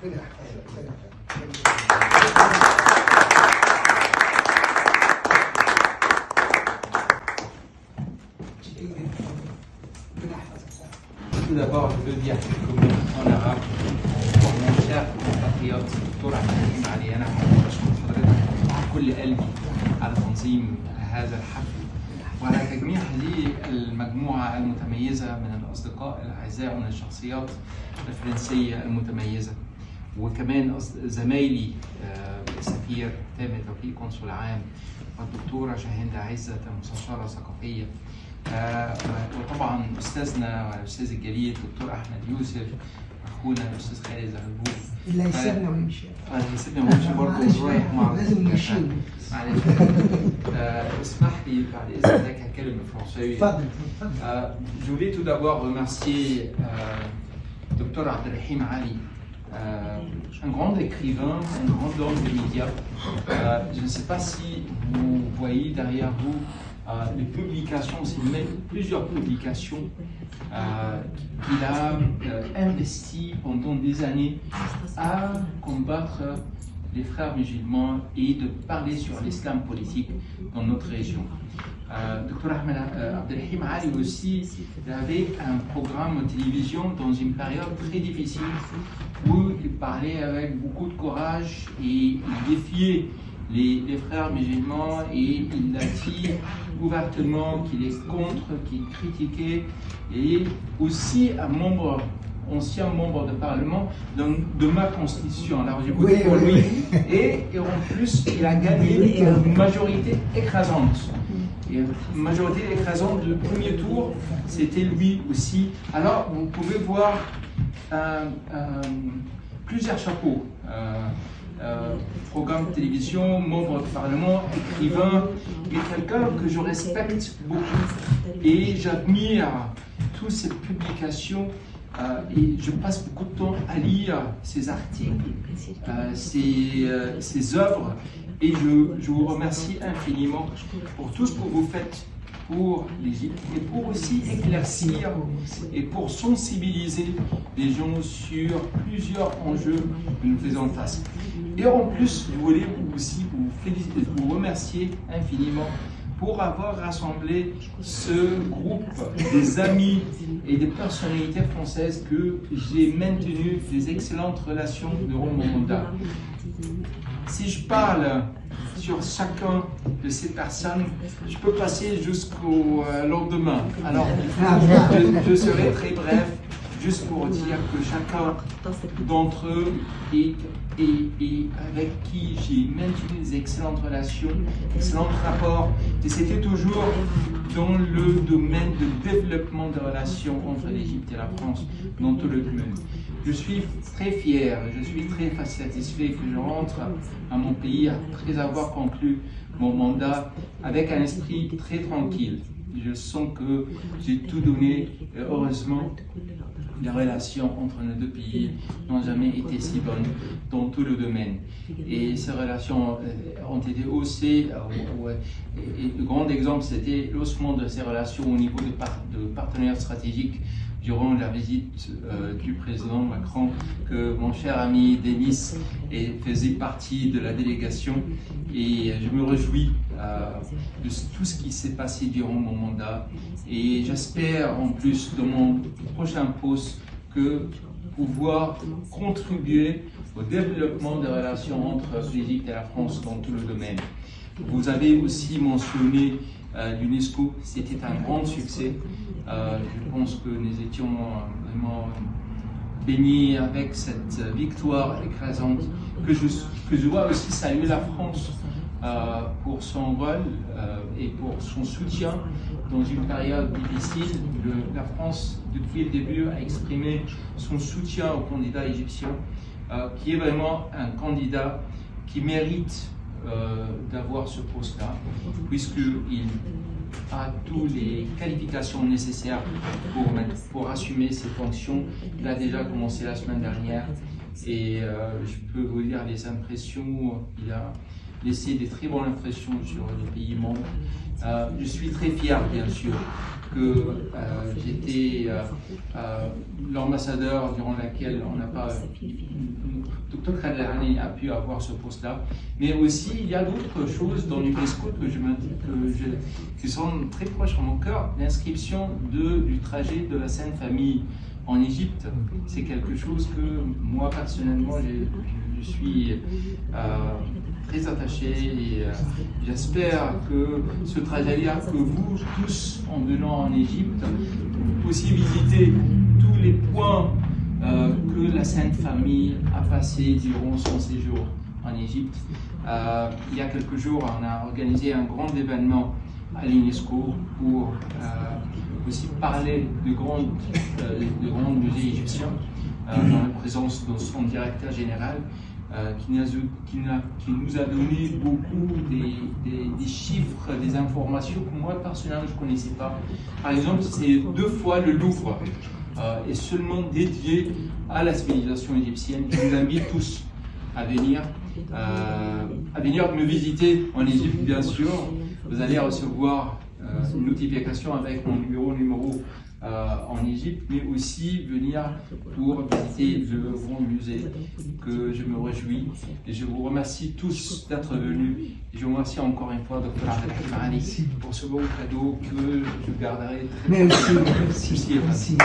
Tout d'abord, je veux dire quelques mots en arabe pour mon cher compatriote دكتور عبد الرحيم علي. أنا بشكر حضرتك مع كل قلبي على تنظيم هذا الحفل وعلى تجميع هذه المجموعة المتميزة من الأصدقاء الأعزاء ومن الشخصيات الفرنسية المتميزة، وكمان زمايلي السفير تامر توفيق قنصل عام والدكتورة شاهندة عزت المستشارة الثقافية، وطبعا أستاذنا والأستاذ الجليل الدكتور أحمد يوسف، أخونا الأستاذ خالد زغلول اللي هيسيبنا ويمشي. هيسيبنا ويمشي برضه رايح مع لازم نمشي. معلش اسمح لي بعد إذنك هتكلم بالفرنساوي. اتفضل اتفضل. Je voulais tout d'abord remercier Dr Abdelrahim Ali, un grand écrivain, un grand homme des médias. Je ne sais pas si vous voyez derrière vous les publications, c'est même plusieurs publications qu'il a investi pendant des années à combattre les frères musulmans et de parler sur l'islam politique dans notre région. Dr Abdelrahim Ali aussi avait un programme de télévision dans une période très difficile où il parlait avec beaucoup de courage et il défiait les frères musulmans et il a dit ouvertement qu'il est contre, qu'il critiquait, et aussi un ancien membre de parlement de ma constitution. Alors j'ai voté pour lui et en plus il a gagné une majorité écrasante. Et une majorité écrasante du premier tour, c'était lui aussi. Alors vous pouvez voir plusieurs chapeaux. Programme de télévision, membre du Parlement, écrivain, et quelqu'un que je respecte beaucoup. Et j'admire toutes ces publications et je passe beaucoup de temps à lire ses articles, ses œuvres, et je vous remercie infiniment pour tout ce que vous faites pour l'Égypte et pour aussi éclaircir et pour sensibiliser les gens sur plusieurs enjeux que nous faisons face. Et en plus, je voulais aussi vous remercier infiniment pour avoir rassemblé ce groupe des amis et des personnalités françaises que j'ai maintenu des excellentes relations durant mon mandat. Si je parle sur chacun de ces personnes, je peux passer jusqu'au lendemain. Alors, je serai très bref, juste pour dire que chacun d'entre eux et avec qui j'ai maintenu des excellentes relations, excellents rapports, et c'était toujours dans le domaine de développement des relations entre l'Égypte et la France, dans tout le domaine. Je suis très fier, je suis très satisfait que je rentre à mon pays après avoir conclu mon mandat avec un esprit très tranquille. Je sens que j'ai tout donné, et heureusement, les relations entre nos deux pays n'ont jamais été si bonnes dans tout le domaine. Et ces relations ont été haussées. Et le grand exemple, c'était l'haussement de ces relations au niveau de partenaires stratégiques durant la visite du président Macron, que mon cher ami Denis faisait partie de la délégation. Et je me réjouis de tout ce qui s'est passé durant mon mandat. Et j'espère en plus dans mon prochain poste que pouvoir contribuer au développement des relations entre l'Égypte et la France dans tout le domaine. Vous avez aussi mentionné l'UNESCO, c'était un grand succès. Je pense que nous étions vraiment baignés avec cette victoire écrasante. Que je dois aussi saluer la France pour son rôle et pour son soutien dans une période difficile. La France, depuis le début, a exprimé son soutien au candidat égyptien, qui est vraiment un candidat qui mérite d'avoir ce poste-là, puisqu'il a toutes les qualifications nécessaires pour assumer ses fonctions. Il a déjà commencé la semaine dernière et je peux vous dire les impressions, il a laissé des très bonnes impressions sur les pays membres. Je suis très fier, bien sûr, que j'étais l'ambassadeur durant laquelle on n'a pas Dr Khaled El-Hani a pu avoir ce poste-là. Mais aussi, il y a d'autres choses dans l'UNESCO qui sont très proches à mon cœur. L'inscription du trajet de la Sainte Famille en Égypte, c'est quelque chose que moi personnellement je suis très attaché et j'espère que ce trajet-là, que vous tous en venant en Égypte, vous puissiez visiter tous les points que la Sainte Famille a passé durant son séjour en Égypte. Il y a quelques jours, on a organisé un grand événement à l'UNESCO pour aussi parler de grands musées égyptiens dans la présence de son directeur général qui nous a donné beaucoup des chiffres, des informations que moi personnellement je ne connaissais pas. Par exemple, c'est 2 fois le Louvre est seulement dédié à la civilisation égyptienne. Je vous invite tous à venir me visiter en Égypte, bien sûr. Vous allez recevoir une notification avec mon numéro en Égypte, mais aussi venir pour visiter le grand musée que je me réjouis. Et je vous remercie tous d'être venus. Et je vous remercie encore une fois, Dr Khaled El-Hani, pour ce beau cadeau que je garderai très Merci. Merci.